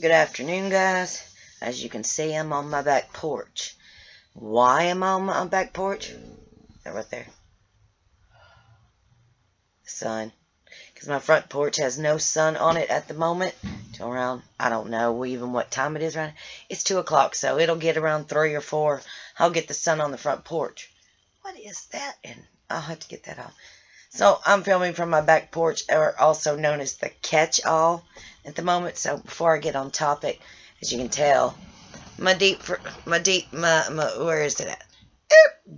Good afternoon, guys. As you can see, I'm on my back porch. Why am I on my back porch? That right there. The sun. Because my front porch has no sun on it at the moment. Till around, I don't know even what time it is right now. It's 2 o'clock, so it'll get around 3 or 4. I'll get the sun on the front porch. What is that? And I'll have to get that off. So I'm filming from my back porch, or also known as the catch-all at the moment. So before I get on topic, as you can tell, my where is it at?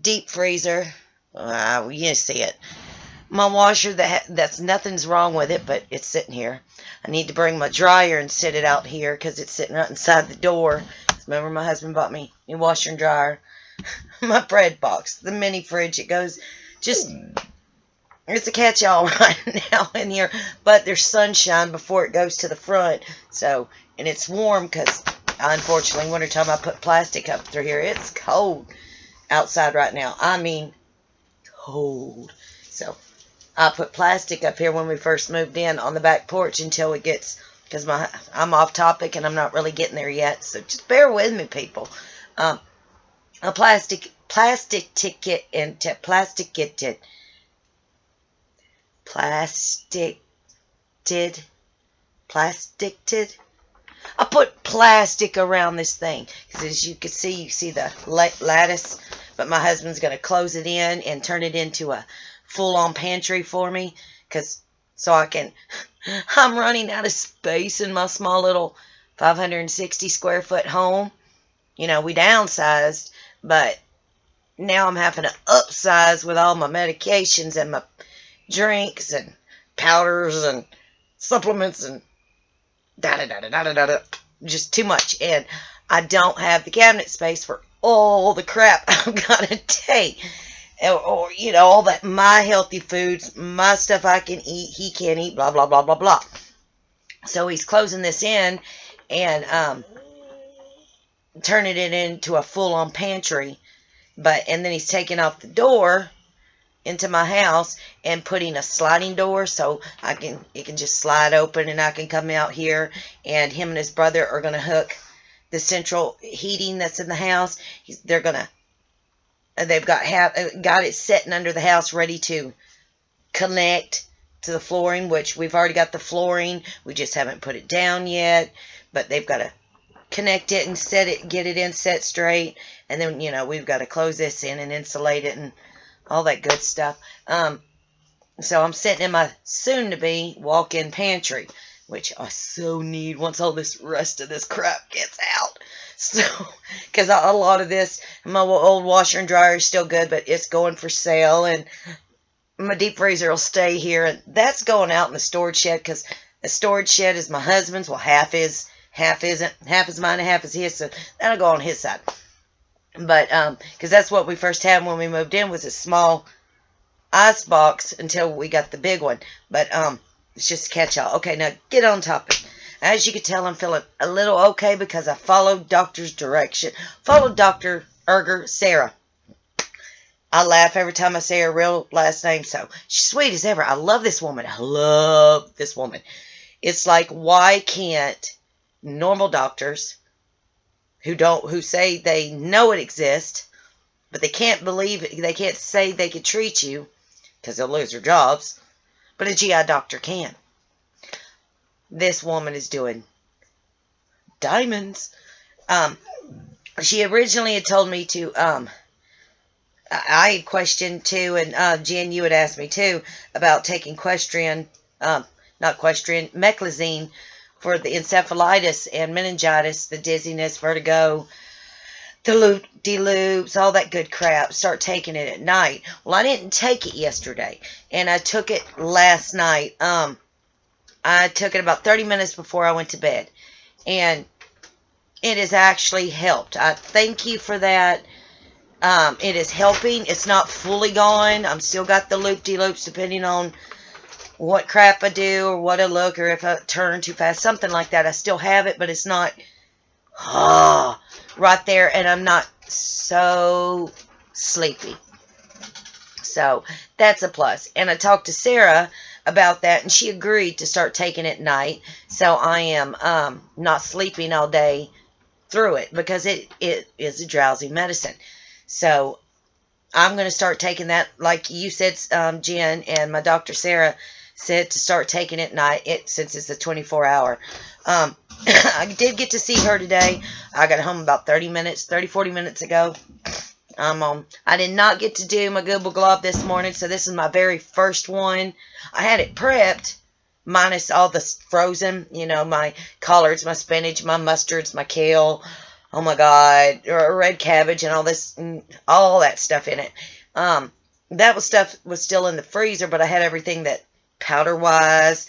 Deep freezer. You see it. My washer, that's nothing's wrong with it, but it's sitting here. I need to bring my dryer and sit it out here because it's sitting right inside the door. Remember, my husband bought me a washer and dryer. My bread box, the mini fridge. It goes it's a catch-all right now in here, but there's sunshine before it goes to the front. So, and it's warm because, unfortunately, wintertime I put plastic up through here. It's cold outside right now. I mean, cold. So, I put plastic up here when we first moved in on the back porch until it gets, because I'm off topic and I'm not really getting there yet. So, just bear with me, people. A plastic ticket and plastic. I put plastic around this thing because, as you can see, you see the lattice, but my husband's going to close it in and turn it into a full-on pantry for me, so I can, I'm running out of space in my small little 560 square foot home. You know, we downsized, but now I'm having to upsize with all my medications and my drinks and powders and supplements and just too much, and I don't have the cabinet space for all the crap I've got to take, or you know, all that my healthy foods, my stuff I can eat, he can't eat, blah blah blah blah blah. So he's closing this in and turning it into a full-on pantry, and then he's taking off the door into my house and putting a sliding door so it can just slide open and I can come out here, and him and his brother are going to hook the central heating that's in the house. They've got it sitting under the house ready to connect to the flooring, which we've already got the flooring. We just haven't put it down yet, but they've got to connect it and get it in set straight, and then, you know, we've got to close this in and insulate it and all that good stuff. So I'm sitting in my soon-to-be walk-in pantry, which I so need once all this rest of this crap gets out. So, because a lot of this, my old washer and dryer is still good, but it's going for sale, and my deep freezer will stay here, and that's going out in the storage shed, because the storage shed is my husband's. Well, half isn't. Half is mine and half is his, so that'll go on his side. But, because that's what we first had when we moved in, was a small ice box until we got the big one. But, it's just a catch-all. Okay, now get on topic. As you can tell, I'm feeling a little okay because I followed Doctor's direction. Followed Dr. Erger, Sarah. I laugh every time I say her real last name, so she's sweet as ever. I love this woman. I love this woman. It's like, why can't normal doctors who say they know it exists, but they can't believe it, they can't say they could treat you because they'll lose their jobs, but a GI doctor can. This woman is doing diamonds. She originally had told me to, I had questioned too, and Jen, you had asked me too, about taking meclizine for the encephalitis and meningitis, the dizziness, vertigo, the loop-de-loops, all that good crap. Start taking it at night. Well, I didn't take it yesterday, and I took it last night. I took it about 30 minutes before I went to bed, and it has actually helped. I thank you for that. It is helping. It's not fully gone. I'm still got the loop-de-loops depending on what crap I do or what I look, or if I turn too fast, something like that. I still have it, but it's not right there, and I'm not so sleepy. So that's a plus. And I talked to Sarah about that, and she agreed to start taking it at night. So I am not sleeping all day through it, because it is a drowsy medicine. So I'm going to start taking that, like you said, Jen, and my doctor Sarah said to start taking it at night, since it's a 24-hour. I did get to see her today. I got home about 40 minutes ago. I did not get to do my Google Glob this morning, so this is my very first one. I had it prepped, minus all the frozen, my collards, my spinach, my mustards, my kale, oh my God, red cabbage and all that stuff in it. That stuff was still in the freezer, but I had everything that powder-wise,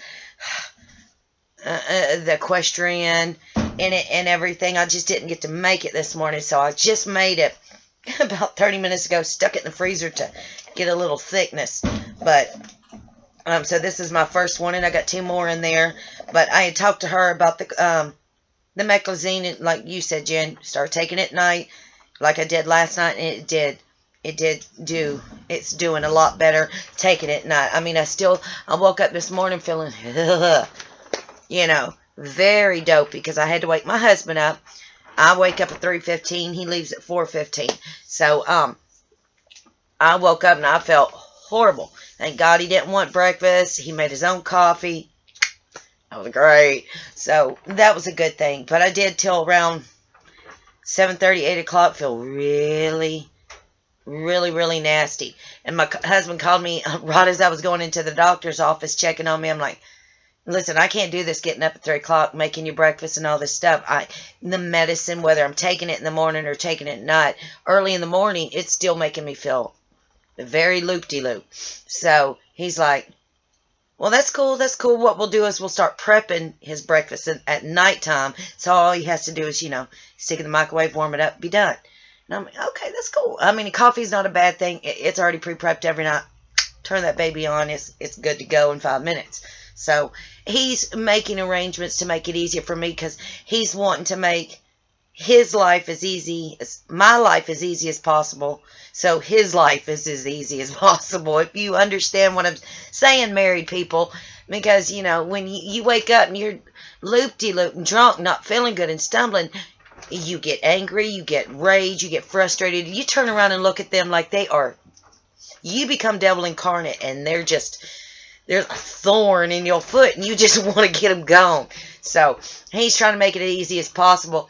the equestrian in it and everything. I just didn't get to make it this morning, so I just made it about 30 minutes ago, stuck it in the freezer to get a little thickness. But so this is my first one, and I got 2 more in there. But I had talked to her about the meclizine, and like you said, Jen, start taking it at night, like I did last night, and it's doing a lot better taking it at night. I mean, I woke up this morning feeling, very dopey, because I had to wake my husband up. I wake up at 3:15. He leaves at 4:15. So, I woke up and I felt horrible. Thank God he didn't want breakfast. He made his own coffee. That was great. So, that was a good thing. But I did till around 7:30, 8 o'clock feel really, really, really nasty. And my husband called me right as I was going into the doctor's office checking on me. I'm like, listen, I can't do this getting up at 3 o'clock, making you breakfast and all this stuff. The medicine, whether I'm taking it in the morning or taking it at night, early in the morning, it's still making me feel very loop-de-loop. So he's like, well, that's cool. That's cool. What we'll do is we'll start prepping his breakfast at nighttime. So all he has to do is, stick it in the microwave, warm it up, be done. And I'm like, okay, that's cool. I mean, coffee's not a bad thing. It's already pre-prepped every night. Turn that baby on. It's good to go in 5 minutes. So he's making arrangements to make it easier for me, because he's wanting to make his life my life as easy as possible. So his life is as easy as possible. If you understand what I'm saying, married people, because, when you wake up and you're loop-de-loop and drunk, not feeling good and stumbling, you get angry, you get rage, you get frustrated. You turn around and look at them like you become devil incarnate, and there's a thorn in your foot, and you just want to get them gone. So he's trying to make it as easy as possible.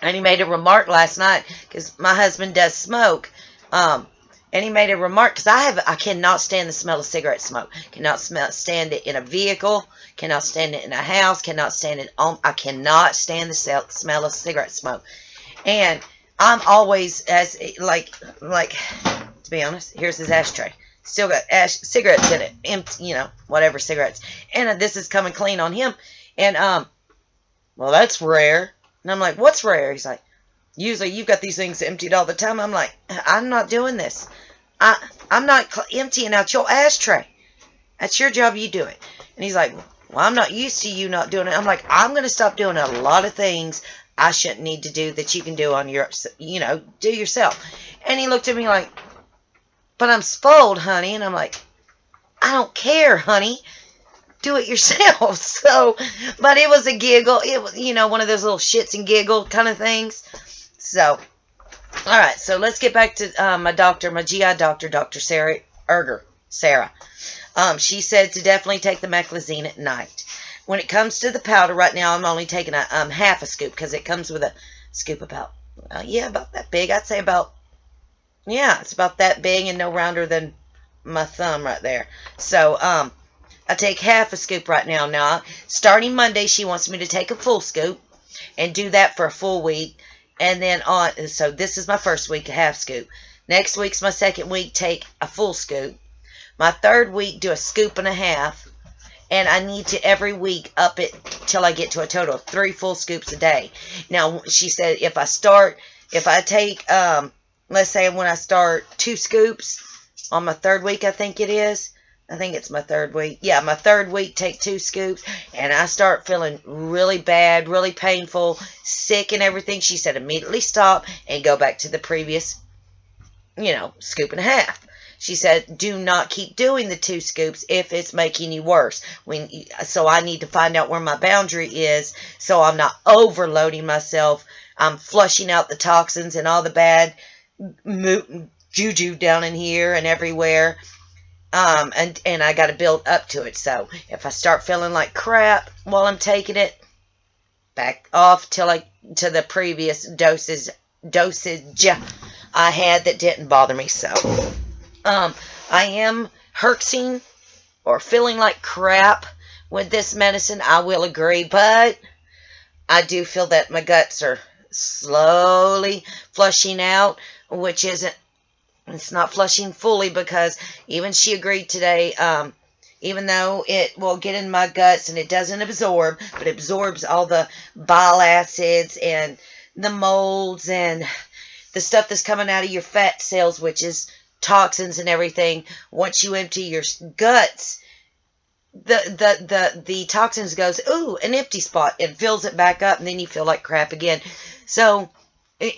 And he made a remark last night, because my husband does smoke. And he made a remark, because I cannot stand the smell of cigarette smoke. Cannot stand it in a vehicle. Cannot stand it in a house. Cannot stand it I cannot stand the smell of cigarette smoke. And I'm always, to be honest, here's his ashtray. Still got cigarettes in it. Empty, whatever cigarettes. And this is coming clean on him. And, well, that's rare. And I'm like, what's rare? He's like, usually you've got these things emptied all the time. I'm like, I'm not doing this. I'm not emptying out your ashtray. That's your job. You do it. And he's like, well, I'm not used to you not doing it. I'm like, I'm going to stop doing a lot of things I shouldn't need to do that you can do on your, do yourself. And he looked at me like, but I'm spoiled, honey. And I'm like, I don't care, honey. Do it yourself. So, but it was a giggle. It was, one of those little shits and giggle kind of things. So, all right. So let's get back to my GI doctor, Dr. Sarah Erger. Sarah. She said to definitely take the meclizine at night. When it comes to the powder, right now I'm only taking a half a scoop, because it comes with a scoop about that big. I'd say it's about that big and no rounder than my thumb right there. So, I take half a scoop right now. Now, starting Monday, she wants me to take a full scoop and do that for a full week. And then so this is my first week, a half scoop. Next week's my second week, take a full scoop. My third week, do a scoop and a half. And I need to every week up it till I get to a total of 3 full scoops a day. Now, she said if I take, let's say when I start 2 scoops on my third week, I think it's my third week. Yeah, my third week, take 2 scoops, and I start feeling really bad, really painful, sick and everything. She said immediately stop and go back to the previous, scoop and a half. She said, do not keep doing the 2 scoops if it's making you worse. So I need to find out where my boundary is so I'm not overloading myself. I'm flushing out the toxins and all the bad juju down in here and everywhere. And I got to build up to it. So if I start feeling like crap while I'm taking it, back off to the previous dosage I had that didn't bother me. So I am herxing or feeling like crap with this medicine, I will agree, but I do feel that my guts are slowly flushing out, which it's not flushing fully, because even she agreed today, even though it will get in my guts and it doesn't absorb, but it absorbs all the bile acids and the molds and the stuff that's coming out of your fat cells, which is toxins and everything. Once you empty your guts, the toxins goes, ooh, an empty spot, and fills it back up, and then you feel like crap again. So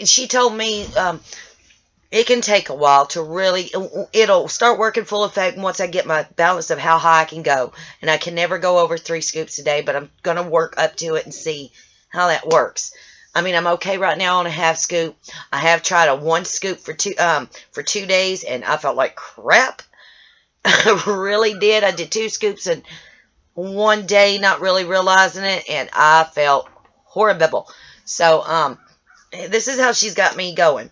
she told me it can take a while to really, it'll start working full effect once I get my balance of how high I can go. And I can never go over 3 scoops a day, but I'm going to work up to it and see how that works. I mean, I'm okay right now on a half scoop. I have tried a 1 scoop for 2 days, and I felt like crap. I really did. I did 2 scoops in 1 day, not really realizing it, and I felt horrible. So, this is how she's got me going.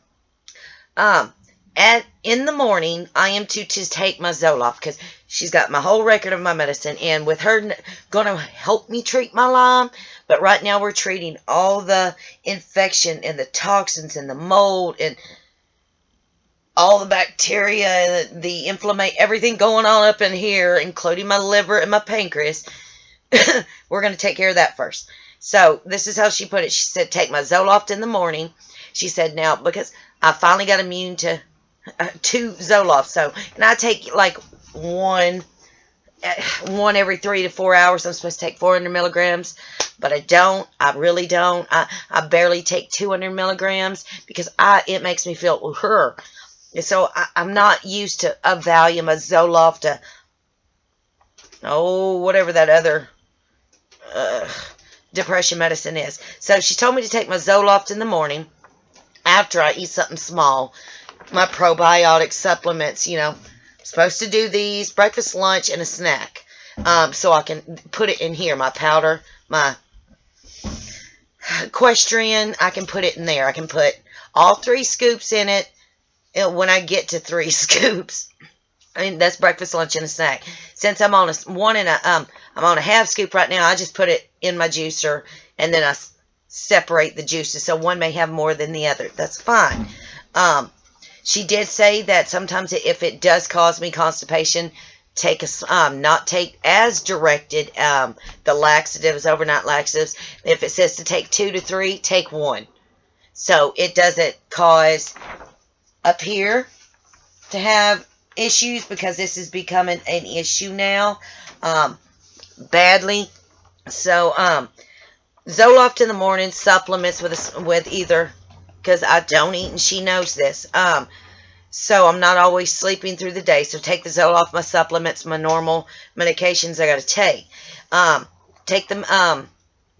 In the morning, I am to take my Zoloft, because she's got my whole record of my medicine, and with her going to help me treat my Lyme, but right now we're treating all the infection and the toxins and the mold and all the bacteria, the inflammation, everything going on up in here, including my liver and my pancreas. We're going to take care of that first. So this is how she put it. She said, take my Zoloft in the morning. She said, now, because I finally got immune to 2 Zoloft. So, and I take like one every 3 to 4 hours. I'm supposed to take 400 milligrams, but I don't. I really don't. I barely take 200 milligrams because it makes me feel her. So I'm not used to a Valium, a Zoloft, whatever that other depression medicine is. So she told me to take my Zoloft in the morning after I eat something small. My probiotic supplements, I'm supposed to do these, breakfast, lunch, and a snack. So I can put it in here, my powder, my Equestrian, I can put it in there. I can put all 3 scoops in it when I get to 3 scoops. I mean, that's breakfast, lunch, and a snack. Since I'm on I'm on a half scoop right now, I just put it in my juicer, and then I separate the juices, so one may have more than the other. That's fine. She did say that sometimes if it does cause me constipation, not take as directed the laxatives, overnight laxatives. If it says to take 2 to 3, take 1. So it doesn't cause up here to have issues, because this is becoming an issue now, badly. So Zoloft in the morning, supplements with either, because I don't eat, and she knows this. So I'm not always sleeping through the day. So take the Zoloft, my supplements, my normal medications I got to take. Take the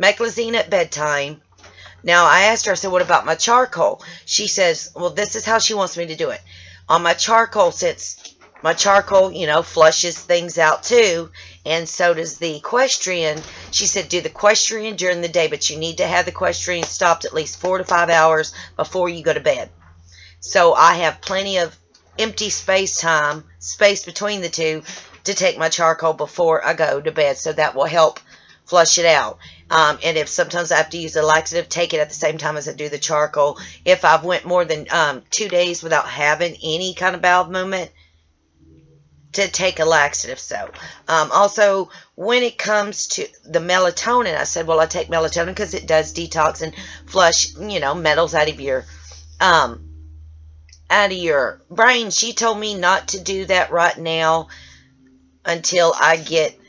Meclizine at bedtime. Now, I asked her, I said, what about my charcoal? She says, well, this is how she wants me to do it. On my charcoal, since my charcoal, flushes things out too, and so does the Equestrian. She said, do the Equestrian during the day, but you need to have the Equestrian stopped at least 4 to 5 hours before you go to bed. So I have plenty of empty space between the two, to take my charcoal before I go to bed. So that will help flush it out. And if sometimes I have to use a laxative, take it at the same time as I do the charcoal. If I've went more than 2 days without having any kind of bowel movement, to take a laxative. So also, when it comes to the melatonin, I said, well, I take melatonin because it does detox and flush, metals out of your brain. She told me not to do that right now until I get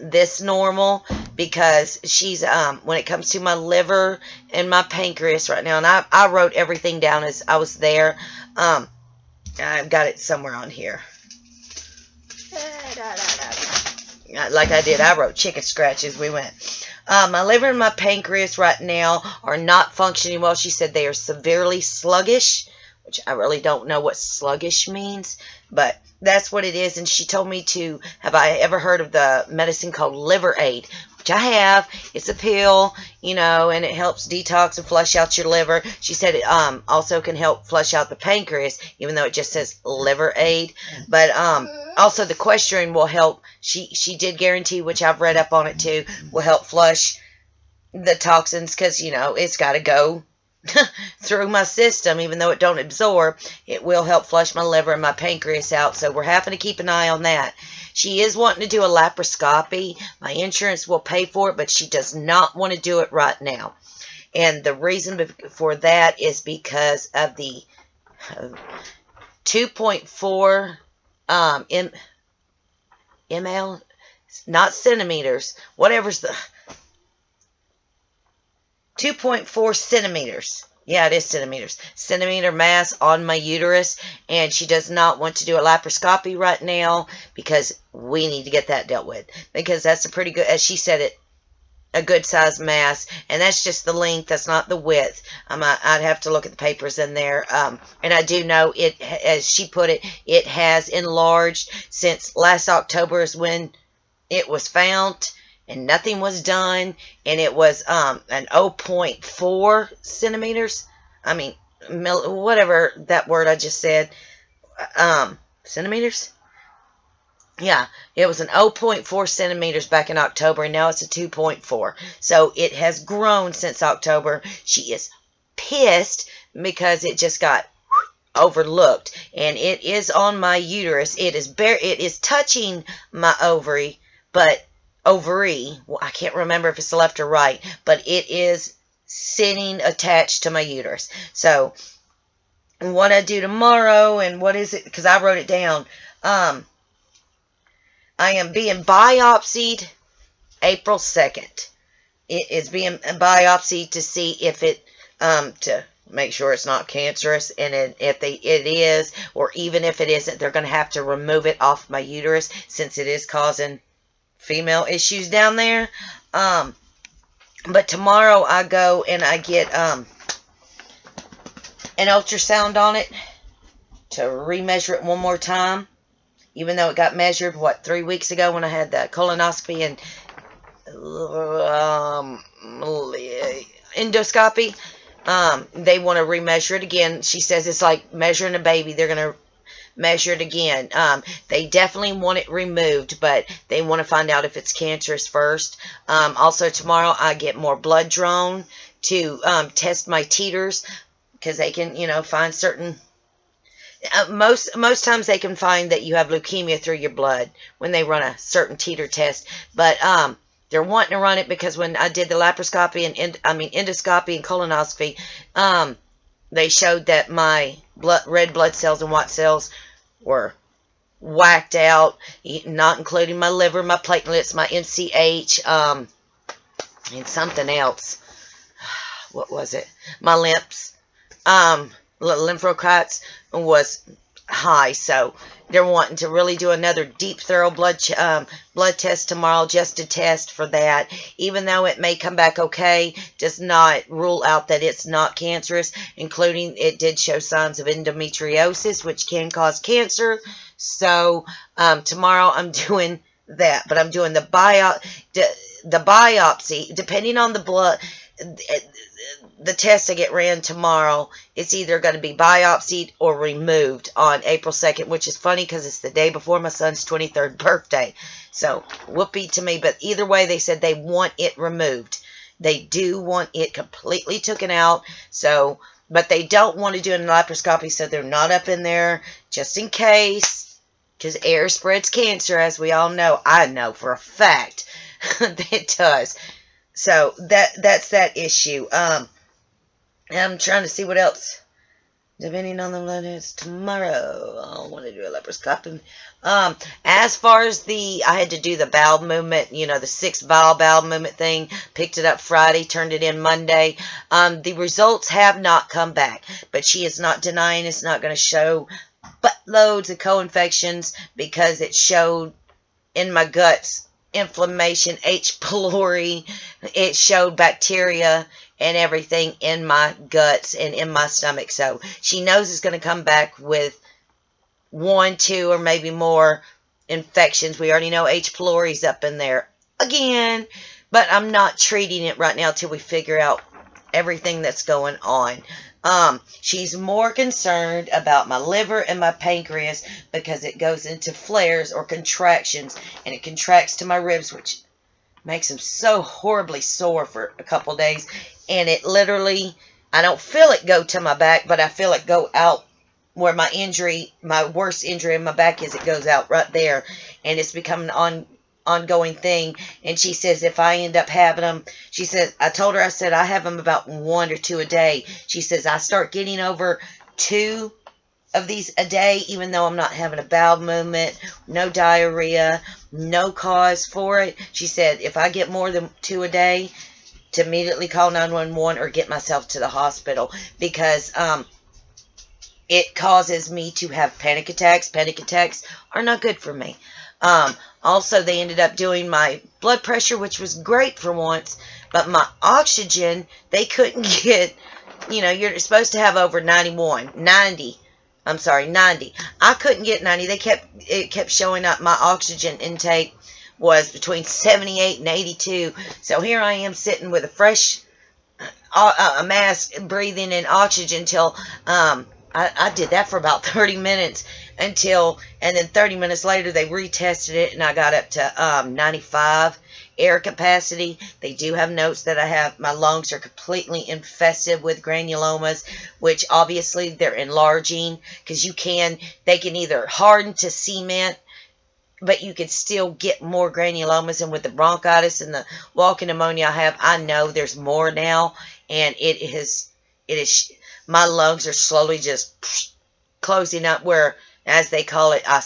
this normal, because she's when it comes to my liver and my pancreas right now, and I wrote everything down as I was there. I've got it somewhere on here. Like I did, I wrote chicken scratch as we went. My liver and my pancreas right now are not functioning well. She said they are severely sluggish, which I really don't know what sluggish means, but that's what it is. And she told me to, have I ever heard of the medicine called Liver Aid? Which I have. It's a pill, you know, and it helps detox and flush out your liver. She said it also can help flush out the pancreas, even though it just says Liver Aid. But also the Questrin will help. She did guarantee, which I've read up on it too, will help flush the toxins, because, you know, it's got to go through my system. Even though it don't absorb, it will help flush my liver and my pancreas out. So we're having to keep an eye on that. She is wanting to do a laparoscopy. My insurance will pay for it, but she does not want to do it right now. And the reason for that is because of the 2.4 ml, not centimeters, whatever's the 2.4 centimeters. Yeah, it is centimeters. Centimeter mass on my uterus, and she does not want to do a laparoscopy right now because we need to get that dealt with, because that's a pretty good, as she said it, a good size mass, and that's just the length, that's not the width. I'd have to look at the papers in there, and I do know it, as she put it, it has enlarged since last October is when it was found, and nothing was done, and it was an 0.4 centimeters. I mean, whatever that word I just said, centimeters? Yeah, it was an 0.4 centimeters back in October, and now it's a 2.4. So it has grown since October. She is pissed because it just got overlooked, and it is on my uterus. It is touching my ovary, but well, I can't remember if it's left or right, but it is sitting attached to my uterus. So what I do tomorrow, and what is it, because I wrote it down, I am being biopsied April 2nd. It is being biopsied to see if it, to make sure it's not cancerous, and if it is, or even if it isn't, they're going to have to remove it off my uterus, since it is causing female issues down there. But tomorrow I go and I get an ultrasound on it to remeasure it one more time, even though it got measured, what, 3 weeks ago when I had the colonoscopy and endoscopy. They want to remeasure it again. She says it's like measuring a baby. They're going to measure it again. They definitely want it removed, but they want to find out if it's cancerous first. Also tomorrow I get more blood drawn to test my titers, because they can, you know, find certain, most times they can find that you have leukemia through your blood when they run a certain titer test. But they're wanting to run it because when I did the laparoscopy and endoscopy and colonoscopy, they showed that my red blood cells and white cells were whacked out, not including my liver, my platelets, my MCH, and something else. What was it? My lymphocytes was high, so they're wanting to really do another deep, thorough blood test tomorrow, just to test for that. Even though it may come back okay, does not rule out that it's not cancerous, including it did show signs of endometriosis, which can cause cancer. So tomorrow I'm doing that, but I'm doing the biopsy, depending on the blood. The test I get ran tomorrow, it's either going to be biopsied or removed on April 2nd, which is funny because it's the day before my son's 23rd birthday. So, whoopee to me. But either way, they said they want it removed. They do want it completely taken out. So, but they don't want to do a laparoscopy, so they're not up in there just in case, because air spreads cancer, as we all know. I know for a fact that it does. So that's that issue. I'm trying to see what else. Depending on the blood test tomorrow, I want to do a laparoscopy. As far as I had to do the bowel movement, you know, the 6 bowel movement thing. Picked it up Friday, turned it in Monday. The results have not come back, but she is not denying it's not going to show buttloads of co-infections because it showed in my guts inflammation, H. pylori. It showed bacteria and everything in my guts and in my stomach. So she knows it's going to come back with 1, 2, or maybe more infections. We already know H. pylori's up in there again, but I'm not treating it right now till we figure out everything that's going on. She's more concerned about my liver and my pancreas because it goes into flares or contractions, and it contracts to my ribs, which makes them so horribly sore for a couple days. And it literally, I don't feel it go to my back, but I feel it go out where my injury, my worst injury in my back is. It goes out right there, and it's become an ongoing thing. And she says if I end up having them, she says, I told her, I said I have them about 1 or 2 a day. She says I start getting over 2 of these a day, even though I'm not having a bowel movement, no diarrhea, no cause for it. She said if I get more than 2 a day, to immediately call 911 or get myself to the hospital, because it causes me to have panic attacks. Panic attacks are not good for me. Also, they ended up doing my blood pressure, which was great for once, but my oxygen, they couldn't get, you know, you're supposed to have over 90. I couldn't get 90. It kept showing up. My oxygen intake was between 78 and 82. So here I am sitting with a fresh mask, breathing in oxygen till, I did that for about 30 minutes and then 30 minutes later they retested it and I got up to 95 air capacity. They do have notes that my lungs are completely infested with granulomas, which obviously they're enlarging, because they can either harden to cement, but you can still get more granulomas. And with the bronchitis and the walking pneumonia I have, I know there's more now, and it is my lungs are slowly just closing up, where, as they call it, a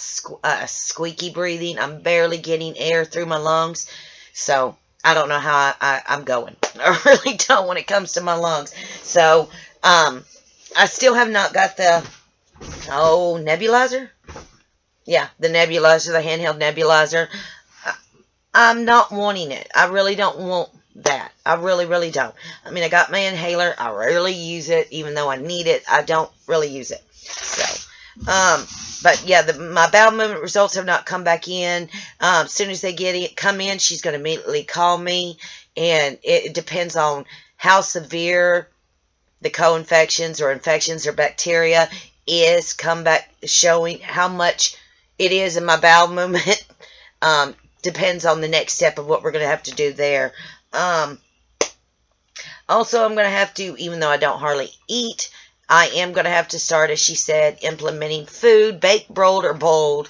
squeaky breathing. I'm barely getting air through my lungs. So I don't know how I'm going. I really don't when it comes to my lungs. So I still have not got the nebulizer. Yeah, the nebulizer, the handheld nebulizer. I'm not wanting it. I really don't want that. I really, really don't. I mean, I got my inhaler. I rarely use it, even though I need it. I don't really use it. So, but yeah, my bowel movement results have not come back in. As soon as they come in, she's going to immediately call me, and it depends on how severe the co-infections or infections or bacteria is. Come back showing how much it is in my bowel movement. Depends on the next step of what we're going to have to do there. Also, I'm going to have to, even though I don't hardly eat, I am going to have to start, as she said, implementing food, baked, broiled, or boiled.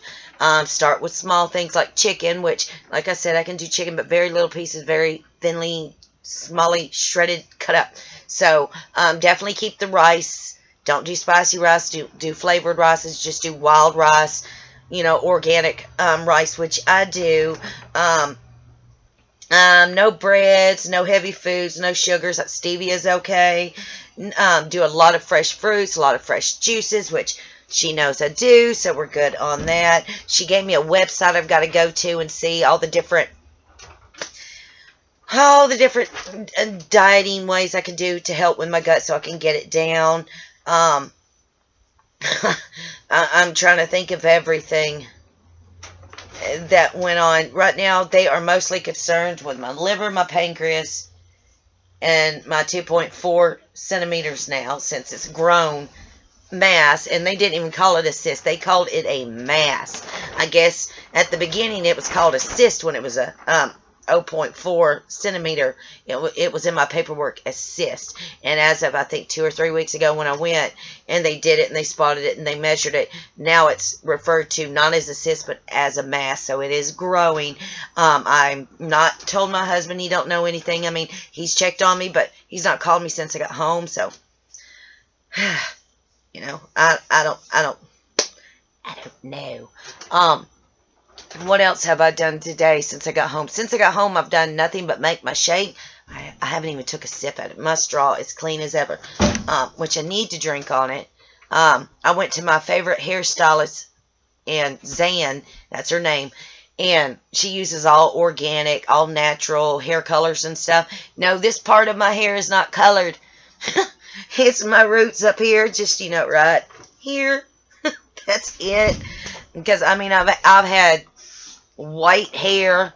Start with small things like chicken, which, like I said, I can do chicken, but very little pieces, very thinly, smally, shredded, cut up. So, definitely keep the rice. Don't do spicy rice. Do flavored rices. Just do wild rice, organic rice, which I do. No breads, no heavy foods, no sugars. Stevia is okay. Do a lot of fresh fruits, a lot of fresh juices, which she knows I do, so we're good on that. She gave me a website I've got to go to and see all the different dieting ways I can do to help with my gut so I can get it down. I'm trying to think of everything that went on. Right now, they are mostly concerned with my liver, my pancreas, and my 2.4 centimeters now, since it's grown mass. And they didn't even call it a cyst. They called it a mass. I guess at the beginning it was called a cyst when it was a 0.4 centimeter. It was in my paperwork as cyst. And as of, I think, 2 or 3 weeks ago when I went and they did it and they spotted it and they measured it, now it's referred to not as a cyst but as a mass. So it is growing. I'm not told my husband. He don't know anything. I mean, he's checked on me, but he's not called me since I got home. So, I don't know. What else have I done today since I got home? Since I got home, I've done nothing but make my shake. I haven't even took a sip at it. My straw is clean as ever, which I need to drink on it. I went to my favorite hairstylist, and Zan, that's her name, and she uses all organic, all natural hair colors and stuff. No, this part of my hair is not colored. It's my roots up here, just, right here. That's it. Because, I mean, I've had white hair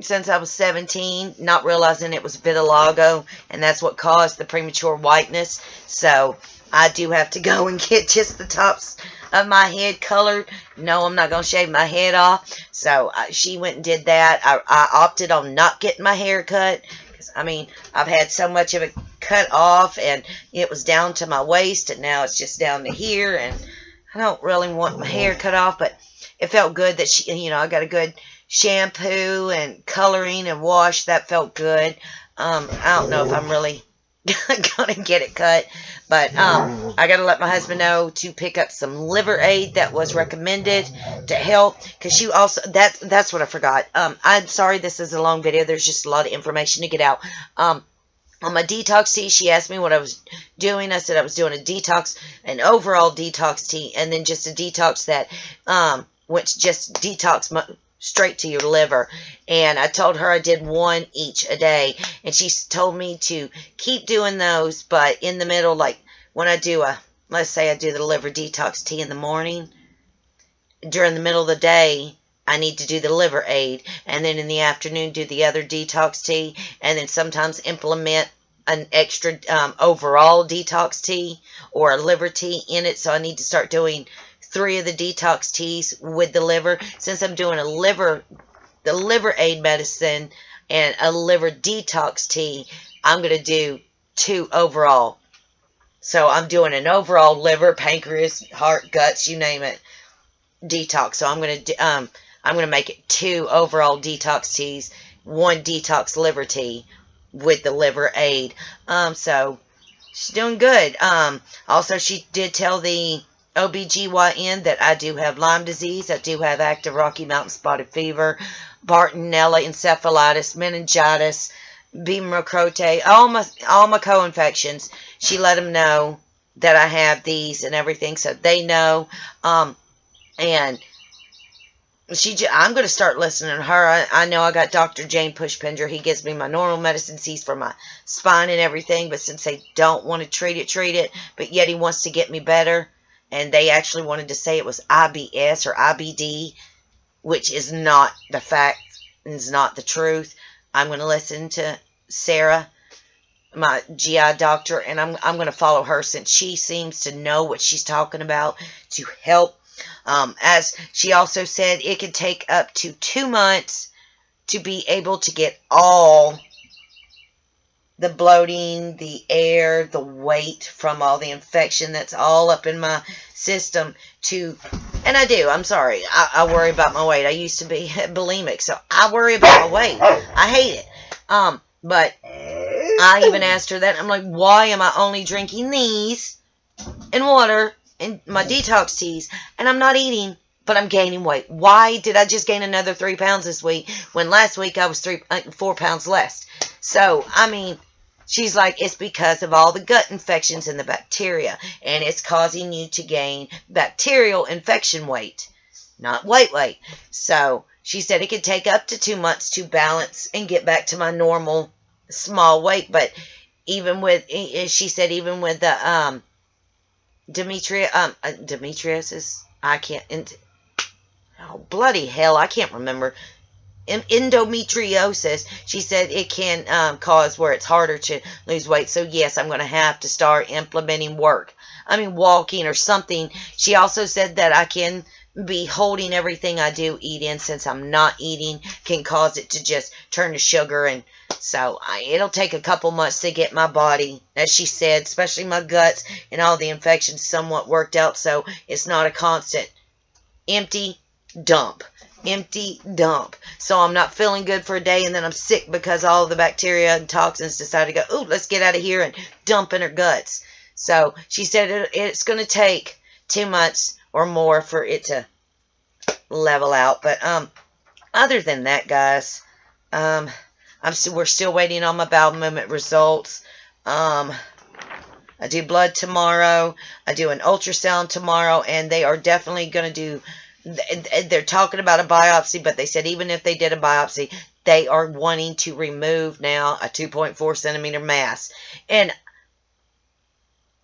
since I was 17, not realizing it was vitiligo, and that's what caused the premature whiteness. So I do have to go and get just the tops of my head colored. No, I'm not going to shave my head off. So she went and did that. I opted on not getting my hair cut. I mean, I've had so much of it cut off, and it was down to my waist, and now it's just down to here, and I don't really want my hair cut off, but it felt good that I got a good shampoo and coloring and wash. That felt good. I don't know if I'm really gonna get it cut, but I gotta let my husband know to pick up some Liver Aid that was recommended to help, because she also, that's what I forgot. I'm sorry, this is a long video. There's just a lot of information to get out. On my detox tea, she asked me what I was doing. I said I was doing a detox, an overall detox tea, and then just a detox that went just detox straight to your liver. And I told her I did one each a day, and she told me to keep doing those, but in the middle, like when I do let's say I do the liver detox tea in the morning, during the middle of the day, I need to do the Liver Aid, and then in the afternoon do the other detox tea, and then sometimes implement an extra overall detox tea or a liver tea in it. So I need to start doing 3 of the detox teas with the liver. Since I'm doing the Liver Aid medicine and a liver detox tea, I'm going to do 2 overall. So I'm doing an overall liver, pancreas, heart, guts, you name it, detox. So I'm going to make it 2 overall detox teas, 1 detox liver tea with the Liver Aid. So she's doing good. Also, she did tell the OBGYN that I do have Lyme disease. I do have active Rocky Mountain spotted fever, Bartonella encephalitis, meningitis, B. Croce, all my co-infections. She let them know that I have these and everything, so they know. And I'm going to start listening to her. I know I got Dr. Jane Pushpinder. He gives me my normal medicines. He's for my spine and everything. But since they don't want to treat it. But yet he wants to get me better. And they actually wanted to say it was IBS or IBD, which is not the fact, is not the truth. I'm going to listen to Sarah, my GI doctor, and I'm going to follow her, since she seems to know what she's talking about to help. As she also said, it could take up to 2 months to be able to get all the bloating, the air, the weight from all the infection that's all up in my system and I do, I'm sorry, I worry about my weight. I used to be bulimic, so I worry about my weight. I hate it. But I even asked her that. I'm like, why am I only drinking these and water and my detox teas, and I'm not eating, but I'm gaining weight? Why did I just gain another 3 pounds this week when last week I was 4 pounds less? So, I mean, she's like, it's because of all the gut infections and the bacteria, and it's causing you to gain bacterial infection weight, not weight. So, she said it could take up to 2 months to balance and get back to my normal small weight, but even with, she said, even with the, Demetrius, I can't, oh, bloody hell, I can't remember. Endometriosis, she said it can cause where it's harder to lose weight. So yes, I'm going to have to start implementing walking or something. She also said that I can be holding everything I do eat in, since I'm not eating, can cause it to just turn to sugar. And so it'll take a couple months to get my body, as she said, especially my guts and all the infections, somewhat worked out, so it's not a constant empty dump. So I'm not feeling good for a day, and then I'm sick because all the bacteria and toxins decide to go, ooh, let's get out of here, and dump in her guts. So she said it's going to take 2 months or more for it to level out. But other than that, guys, we're still waiting on my bowel movement results. I do blood tomorrow. I do an ultrasound tomorrow, and they are definitely going to do, they're talking about a biopsy, but they said even if they did a biopsy, they are wanting to remove now a 2.4 centimeter mass. And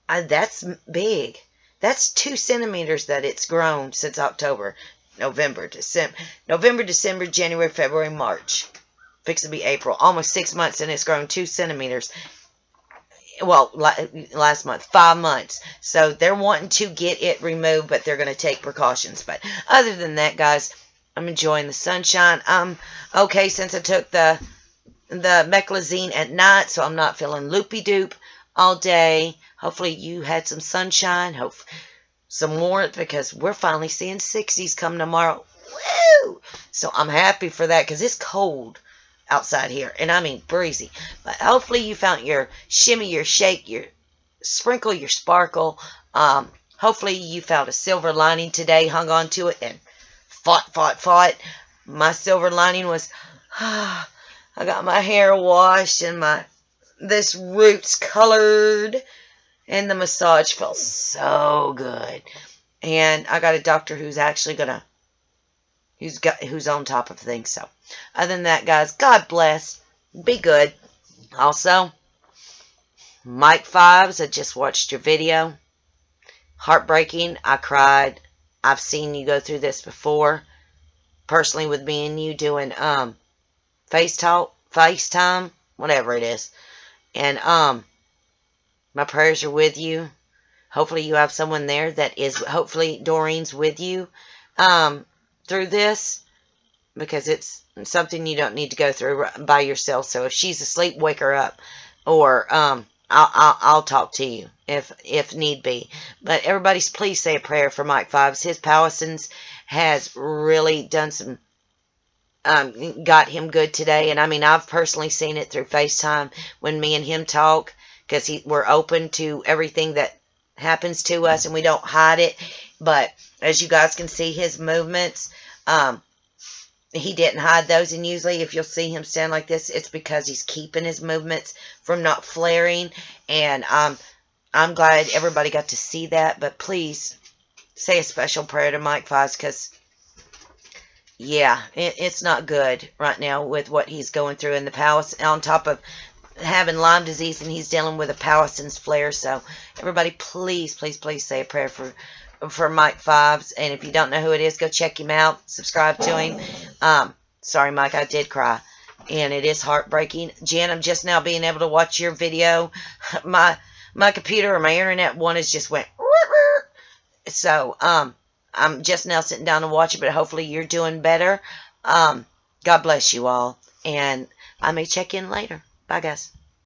that's big. That's 2 centimeters that it's grown since October, November, December, January, February, March. Fix to be April. Almost 6 months, and it's grown 2 centimeters. Well, last month, 5 months. So they're wanting to get it removed, but they're going to take precautions. But other than that, guys, I'm enjoying the sunshine. I'm okay since I took the Meclizine at night, so I'm not feeling loopy-doop all day. Hopefully you had some sunshine, some warmth, because we're finally seeing 60s come tomorrow. Woo! So I'm happy for that, because it's cold outside here, and I mean breezy. But hopefully you found your shimmy, your shake, your sprinkle, your sparkle. Hopefully you found a silver lining today, hung on to it, and fought. My silver lining was, I got my hair washed and this roots colored, and the massage felt so good. And I got a doctor who's actually who's on top of things. So other than that, guys, God bless. Be good. Also, Mike Fives, I just watched your video. Heartbreaking. I cried. I've seen you go through this before. Personally, with me and you doing FaceTime, whatever it is. And my prayers are with you. Hopefully you have someone there that is, hopefully Doreen's with you through this, because it's something you don't need to go through by yourself. So if she's asleep, wake her up, or I'll talk to you if need be. But everybody, please say a prayer for Mike Fives. His Powasins has really done some, got him good today. And I mean, I've personally seen it through FaceTime when me and him talk, because we're open to everything that happens to us and we don't hide it. But as you guys can see, his movements, he didn't hide those. And usually if you'll see him stand like this, it's because he's keeping his movements from not flaring. And I'm glad everybody got to see that. But please say a special prayer to Mike Fives, because yeah, it's not good right now with what he's going through in the Powasins, on top of having Lyme disease, and he's dealing with a Powasins flare. So everybody, please say a prayer for Mike Fives. And if you don't know who it is, go check him out. Subscribe to him. Sorry, Mike, I did cry. And it is heartbreaking. Jen, I'm just now being able to watch your video. My computer or my internet one has just went. So, I'm just now sitting down to watch it, but hopefully you're doing better. God bless you all. And I may check in later. Bye, guys.